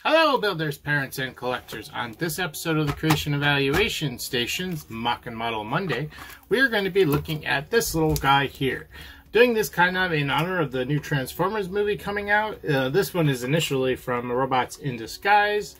Hello builders, parents, and collectors. On this episode of the Creation Evaluation Station's Mock and Model Monday, we are going to be looking at this little guy here. Doing this kind of in honor of the new Transformers movie coming out. This one is initially from Robots in Disguise,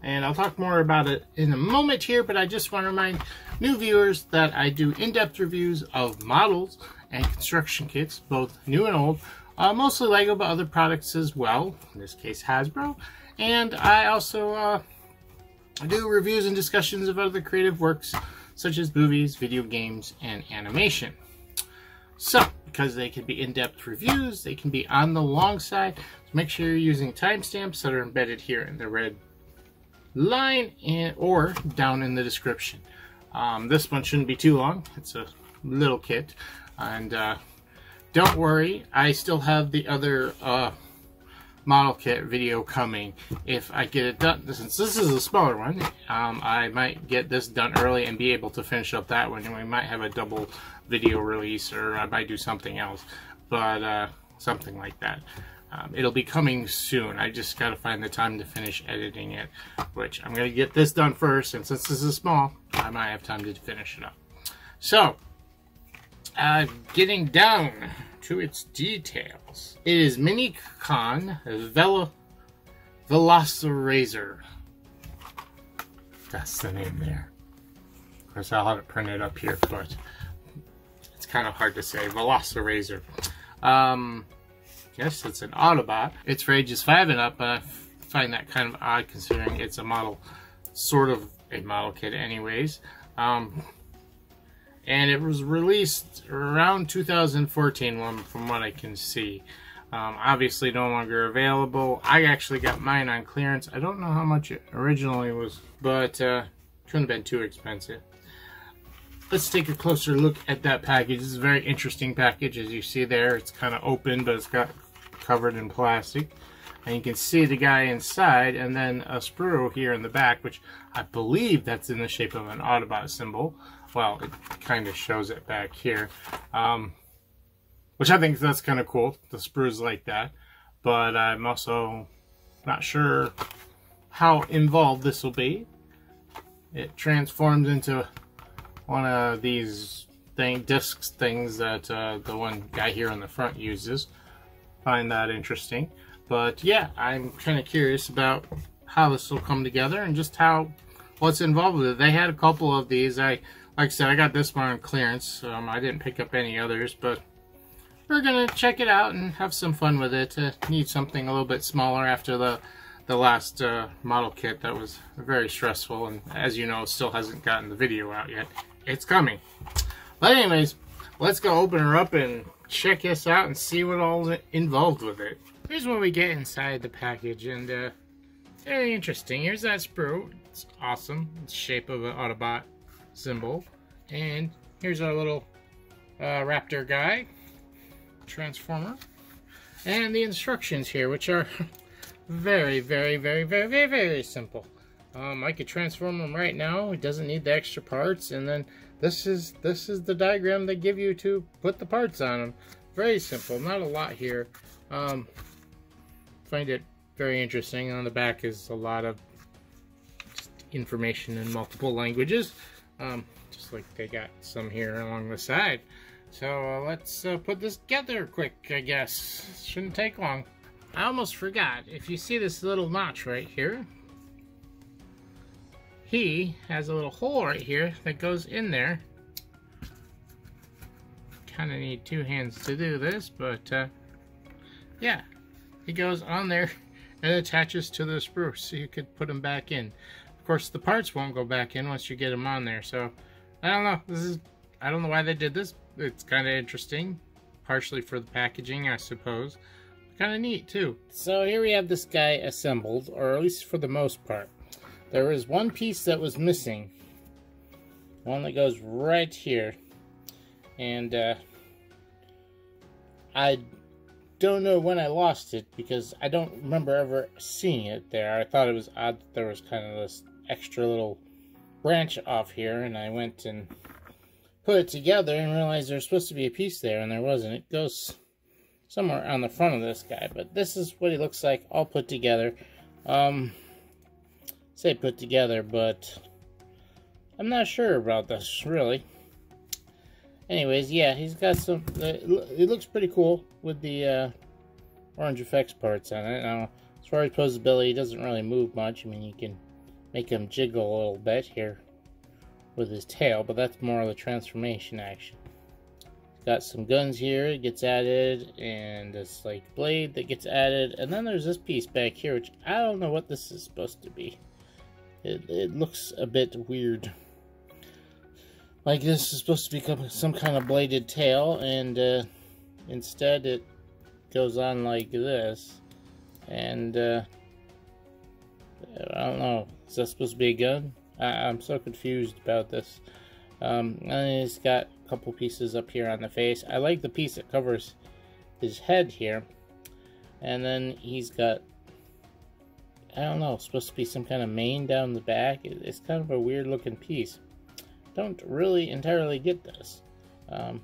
and I'll talk more about it in a moment here, but I just want to remind new viewers that I do in-depth reviews of models and construction kits, both new and old, mostly Lego, but other products as well, in this case Hasbro. And I also do reviews and discussions of other creative works, such as movies, video games, and animation. So, because they can be in-depth reviews, they can be on the long side, so make sure you're using timestamps that are embedded here in the red line or down in the description. This one shouldn't be too long. It's a little kit. And don't worry, I still have the other model kit video coming if I get it done. Since this is a smaller one, I might get this done early and be able to finish up that one, and we might have a double video release, or I might do something else, but something like that. It'll be coming soon. I just got to find the time to finish editing it, which I'm going to get this done first, and since this is small, I might have time to finish it up. So, getting down to its details. It is Mini-con Velocirazor. That's the name there. Of course, I'll have it printed up here, but it's kind of hard to say. Velocirazor. Yes, it's an Autobot. It's for ages 5 and up, but I find that kind of odd considering it's a model, sort of a model kit anyways. And it was released around 2014 from what I can see. Obviously no longer available. I actually got mine on clearance. I don't know how much it originally was, but couldn't have been too expensive. Let's take a closer look at that package. This is a very interesting package. As you see there, it's kind of open, but it's got covered in plastic. And you can see the guy inside, and then a sprue here in the back, which I believe that's in the shape of an Autobot symbol. Well, it kind of shows it back here, which I think that's kind of cool. The sprues like that, but I'm also not sure how involved this will be. It transforms into one of these discs things that the one guy here on the front uses. Find that interesting, but yeah, I'm kind of curious about how this will come together and just what's involved with it. They had a couple of these. Like I said, I got this one on clearance. I didn't pick up any others, but we're gonna check it out and have some fun with it. Need something a little bit smaller after the last model kit that was very stressful, and as you know, still hasn't gotten the video out yet. It's coming. But anyways, let's go open her up and check this out and see what all is involved with it. Here's what we get inside the package, and very interesting. Here's that sprue. It's awesome. It's the shape of an Autobot symbol. And here's our little raptor guy, Transformer. And the instructions here, which are very, very, very, very, very, very simple. I could transform him right now. He doesn't need the extra parts, and then this is the diagram they give you to put the parts on him. Very simple, not a lot here. Find it very interesting. On the back is a lot of just information in multiple languages, just like they got some here along the side. So let's put this together quick, I guess. Shouldn't take long. I almost forgot, if you see this little notch right here, he has a little hole right here that goes in there. Kind of need two hands to do this, but yeah, he goes on there and attaches to the sprue, so you could put them back in. Of course, the parts won't go back in once you get them on there, so I don't know. I don't know why they did this. It's kind of interesting, partially for the packaging, I suppose. Kind of neat too. So here we have this guy assembled, or at least for the most part. There is one piece that was missing, one that goes right here, and I don't know when I lost it because I don't remember ever seeing it there. I thought it was odd that there was kind of this extra little branch off here, and I went and put it together and realized there's supposed to be a piece there, and there wasn't. It goes somewhere on the front of this guy, but this is what he looks like all put together. Say put together, but I'm not sure about this, really. Anyways, yeah, he's got some, it looks pretty cool with the orange effects parts on it. Now, as far as posability, he doesn't really move much. I mean, you can make him jiggle a little bit here with his tail, but that's more of the transformation action. He's got some guns here, it gets added, and this like blade that gets added, and then there's this piece back here, which I don't know what this is supposed to be. It looks a bit weird. Like this is supposed to become some kind of bladed tail, and instead it goes on like this. And I don't know, is that supposed to be a gun? I'm so confused about this. And he's got a couple pieces up here on the face. I like the piece that covers his head here. And then he's got, I don't know, supposed to be some kind of mane down the back. It's kind of a weird looking piece. Don't really entirely get this. But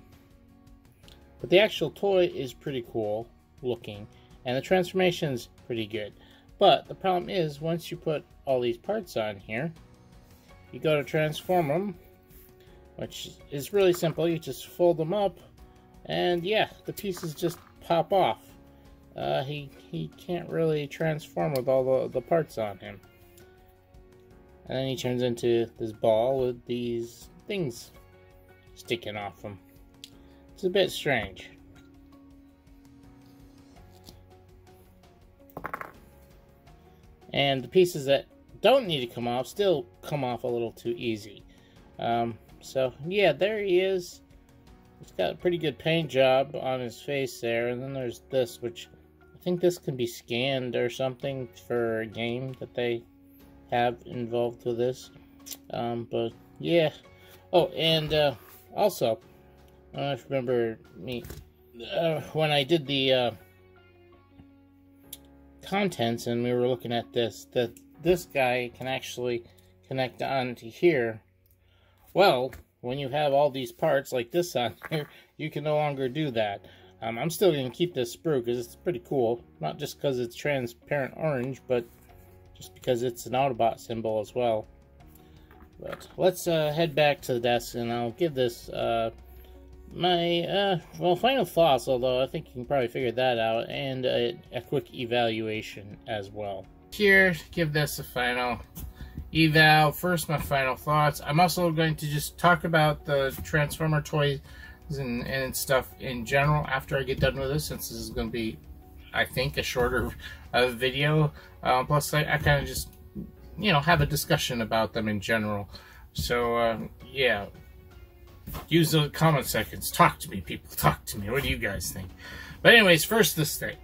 the actual toy is pretty cool looking. And the transformation's pretty good. But the problem is, once you put all these parts on here, you go to transform them, which is really simple. You just fold them up, and yeah, the pieces just pop off. He can't really transform with all the parts on him. And then he turns into this ball with these things sticking off him. It's a bit strange. And the pieces that don't need to come off still come off a little too easy. So yeah, there he is. He's got a pretty good paint job on his face there. And then there's this, which I think this can be scanned or something for a game that they have involved with this. But yeah. Oh, and also, I don't know if you remember me when I did the contents and we were looking at this, that this guy can actually connect onto here. Well, when you have all these parts like this on here, you can no longer do that. I'm still going to keep this sprue because it's pretty cool. Not just because it's transparent orange, but just because it's an Autobot symbol as well. But let's head back to the desk, and I'll give this my well, final thoughts, although I think you can probably figure that out, and a quick evaluation as well. Here, give this a final eval. First, my final thoughts. I'm also going to just talk about the Transformer toys and stuff in general after I get done with this, since this is going to be, I think, a shorter video. Plus, I kind of just, you know, have a discussion about them in general. So, yeah. Use the comment seconds. Talk to me, people. Talk to me. What do you guys think? But anyways, first this thing.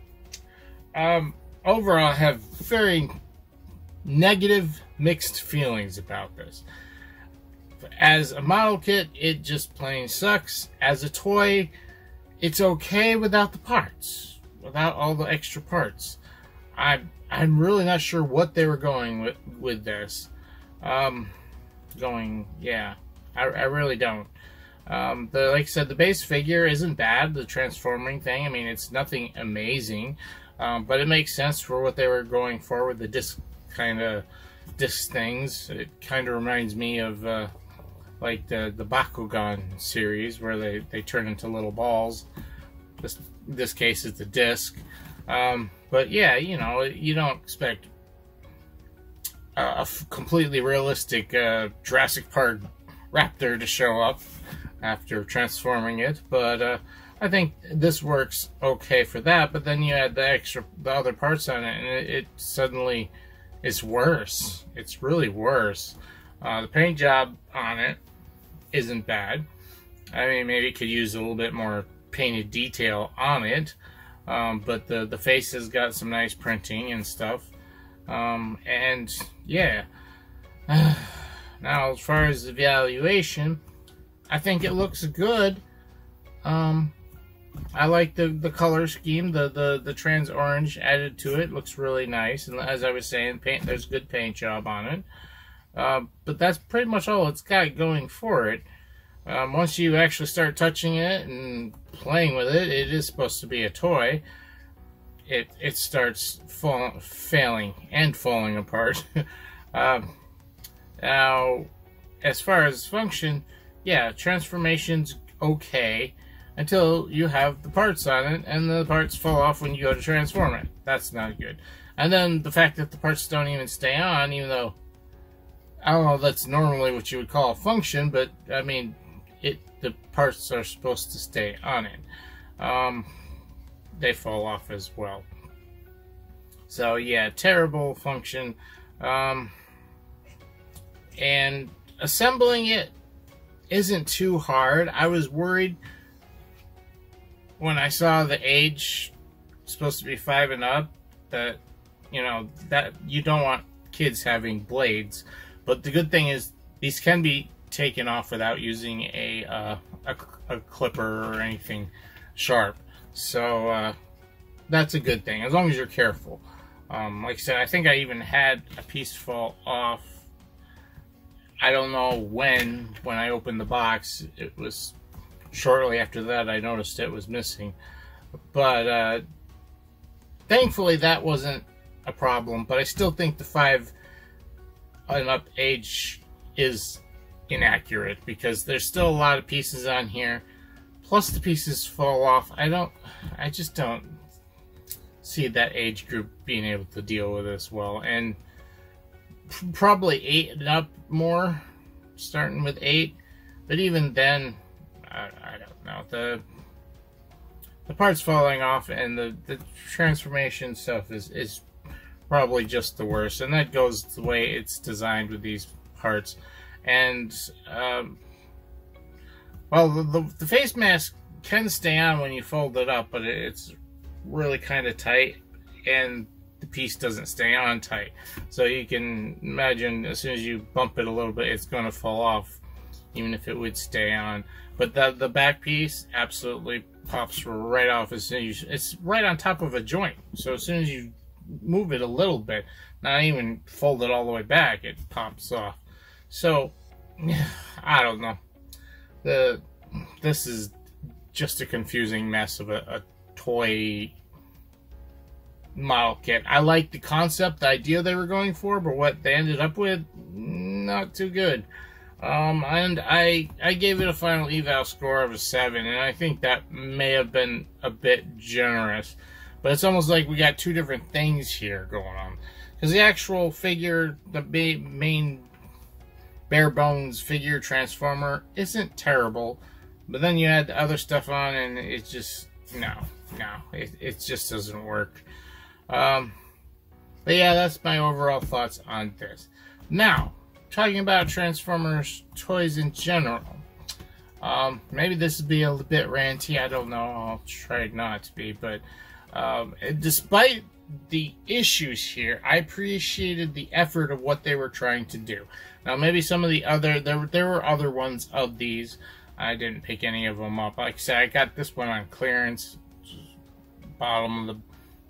Overall, I have very negative, mixed feelings about this. As a model kit, it just plain sucks. As a toy, it's okay without the parts. Without all the extra parts. I'm really not sure what they were going with this. Yeah. I really don't. Like I said, the base figure isn't bad, the transforming thing. I mean, it's nothing amazing, but it makes sense for what they were going for with the disc things. It kind of reminds me of like the Bakugan series, where they turn into little balls. This case is the disc. But yeah, you know, you don't expect a completely realistic Jurassic Park raptor to show up after transforming it, but I think this works okay for that. But then you add the other parts on it, and it suddenly is worse. It's really worse. The paint job on it isn't bad. I mean, maybe it could use a little bit more painted detail on it, but the face has got some nice printing and stuff, and yeah. Now, as far as the evaluation, I think it looks good. I like the color scheme, the trans orange added to it looks really nice, and as I was saying, there's good paint job on it. But that's pretty much all it's got going for it. Once you actually start touching it and playing with it, it is supposed to be a toy. It starts failing and falling apart. Now, as far as function, yeah, transformation's okay until you have the parts on it and the parts fall off when you go to transform it. That's not good. And then the fact that the parts don't even stay on, even though, I don't know, that's normally what you would call a function, but I mean, the parts are supposed to stay on it. They fall off as well. So yeah, terrible function. And assembling it isn't too hard. I was worried when I saw the age supposed to be 5 and up that, you know, that you don't want kids having blades. But the good thing is these can be taken off without using a clipper or anything sharp. So that's a good thing, as long as you're careful. Like I said, I think I even had a piece fall off. I don't know when I opened the box. It was shortly after that I noticed it was missing. But thankfully that wasn't a problem. But I still think the 5 and up age is inaccurate because there's still a lot of pieces on here. Plus the pieces fall off. I just don't see that age group being able to deal with this well. And probably 8 and up more, starting with 8. But even then, I don't know. The parts falling off and the transformation stuff is probably just the worst. And that goes the way it's designed with these parts. And, well, the face mask can stay on when you fold it up, but it's really kind of tight, and the piece doesn't stay on tight. So you can imagine as soon as you bump it a little bit, it's going to fall off, even if it would stay on. But the back piece absolutely pops right off as soon as it's right on top of a joint. So as soon as you move it a little bit, not even fold it all the way back, it pops off. So I don't know. This is just a confusing mess of a toy model kit. I like the concept, the idea they were going for, but what they ended up with, not too good. And I gave it a final eval score of a 7, and I think that may have been a bit generous. But it's almost like we got two different things here going on. Because the actual figure, the main bare bones figure Transformer, isn't terrible. But then you add the other stuff on, and it just, it just doesn't work. But yeah, that's my overall thoughts on this. Now, talking about Transformers toys in general. Maybe this will be a little bit ranty, I don't know, I'll try not to be, but despite the issues here, I appreciated the effort of what they were trying to do. Now, maybe some of the other, there were other ones of these. I didn't pick any of them up. Like I said, I got this one on clearance, bottom of the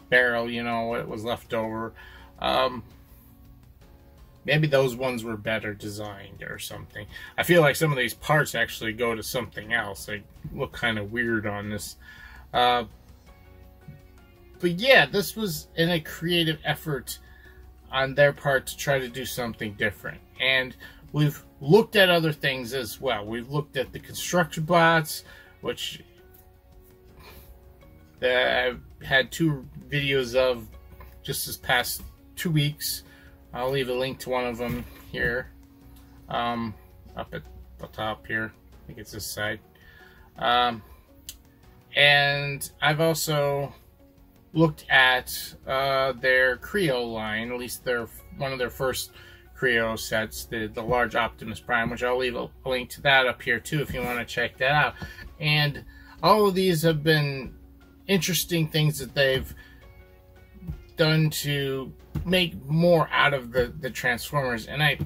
barrel, you know, what was left over. Maybe those ones were better designed or something. I feel like some of these parts actually go to something else. They look kind of weird on this. But yeah, this was in a creative effort on their part to try to do something different. And we've looked at other things as well. We've looked at the construction bots, which I've had 2 videos of just this past 2 weeks. I'll leave a link to one of them here, up at the top here. I think it's this side. And I've also looked at their Creo line, at least one of their first Creo sets, the large Optimus Prime, which I'll leave a link to that up here too if you want to check that out. And all of these have been interesting things that they've done to make more out of the Transformers, and I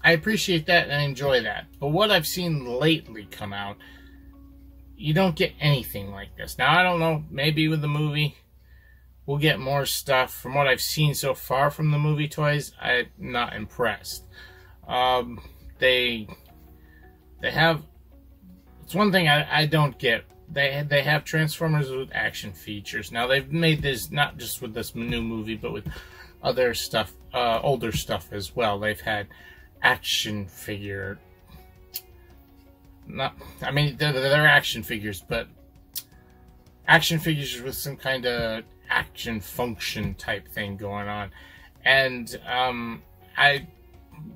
appreciate that and I enjoy that. But what I've seen lately come out, you don't get anything like this. Now, I don't know, maybe with the movie we'll get more stuff. From what I've seen so far from the movie toys, I'm not impressed. They have it's one thing I don't get. They have Transformers with action features. Now they've made this not just with this new movie, but with other stuff, older stuff as well. They've had action figure. I mean, they're action figures, but action figures with some kind of action function type thing going on. And I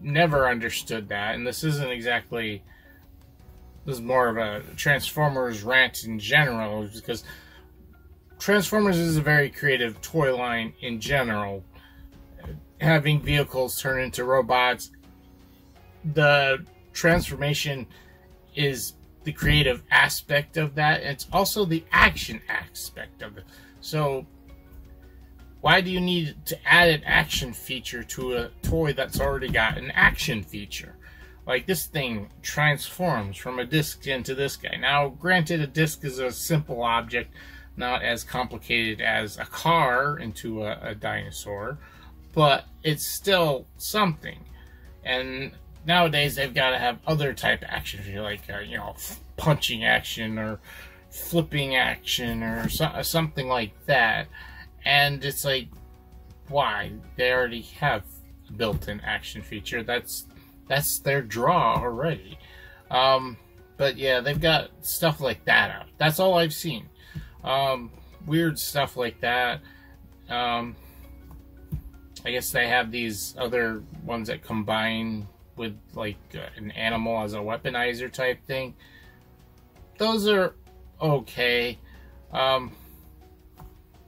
never understood that. And this isn't exactly... This is more of a Transformers rant in general, because Transformers is a very creative toy line in general. Having vehicles turn into robots, the transformation is the creative aspect of that. It's also the action aspect of it. So why do you need to add an action feature to a toy that's already got an action feature? Like, this thing transforms from a disc into this guy. Now, granted, a disc is a simple object, not as complicated as a car into a dinosaur, but it's still something. And nowadays, they've got to have other type of action, like, you know, punching action or flipping action or something like that. And it's like, why? They already have a built-in action feature. That's their draw already. But yeah, they've got stuff like that out. That's all I've seen. Weird stuff like that. I guess they have these other ones that combine with like an animal as a weaponizer type thing. Those are okay.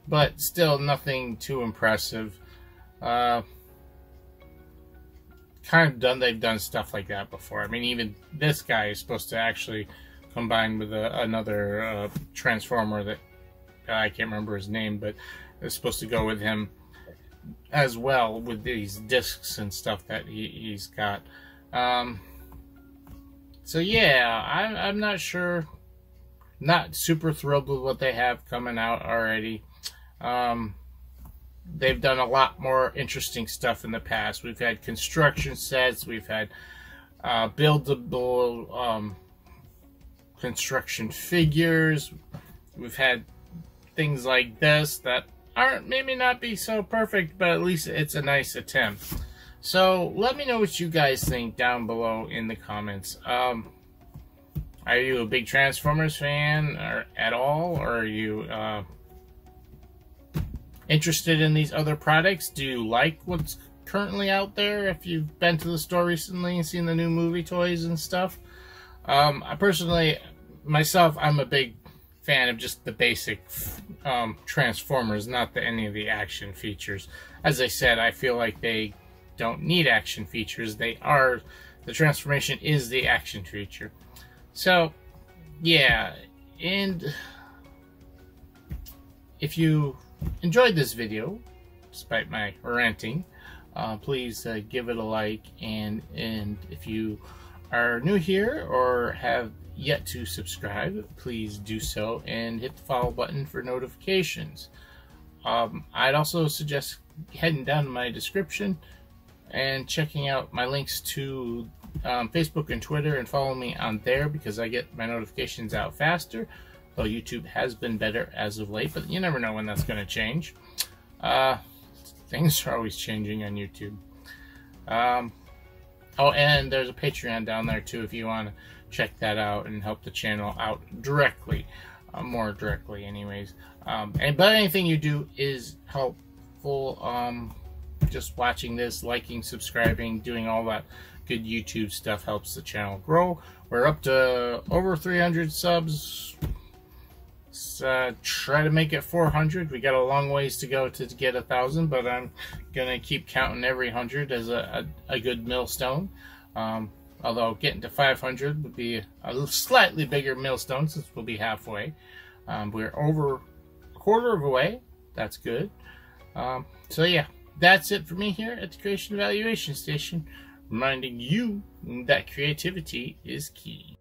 But still nothing too impressive. They've done stuff like that before. I mean, even this guy is supposed to actually combine with another Transformer that I can't remember his name, but it's supposed to go with him as well with these discs and stuff that he's got. So yeah, I'm not sure. Not super thrilled with what they have coming out already. They've done a lot more interesting stuff in the past. We've had construction sets. We've had buildable construction figures. We've had things like this that aren't maybe not be so perfect, but at least it's a nice attempt. So let me know what you guys think down below in the comments. Are you a big Transformers fan or at all, or are you interested in these other products? Do you like what's currently out there? If you've been to the store recently and seen the new movie toys and stuff. I personally, myself, I'm a big fan of just the basic Transformers, not any of the action features. As I said, I feel like they don't need action features. The transformation is the action feature. So, yeah, and if you enjoyed this video, despite my ranting, please give it a like, and if you are new here or have yet to subscribe, please do so and hit the follow button for notifications. I'd also suggest heading down to my description and checking out my links to Facebook and Twitter and follow me on there, because I get my notifications out faster. Though YouTube has been better as of late, but you never know when that's going to change. Things are always changing on YouTube. Oh, and there's a Patreon down there too if you want to check that out and help the channel out directly, more directly anyways. But anything you do is helpful. Just watching this, liking, subscribing, doing all that good YouTube stuff helps the channel grow. We're up to over 300 subs. Try to make it 400. We got a long ways to go to get 1,000, but I'm gonna keep counting every 100 as a good millstone. Although getting to 500 would be a slightly bigger millstone, since we'll be halfway. We're over a quarter of a way. That's good. So yeah, that's it for me here at the Creation Evaluation Station, reminding you that creativity is key.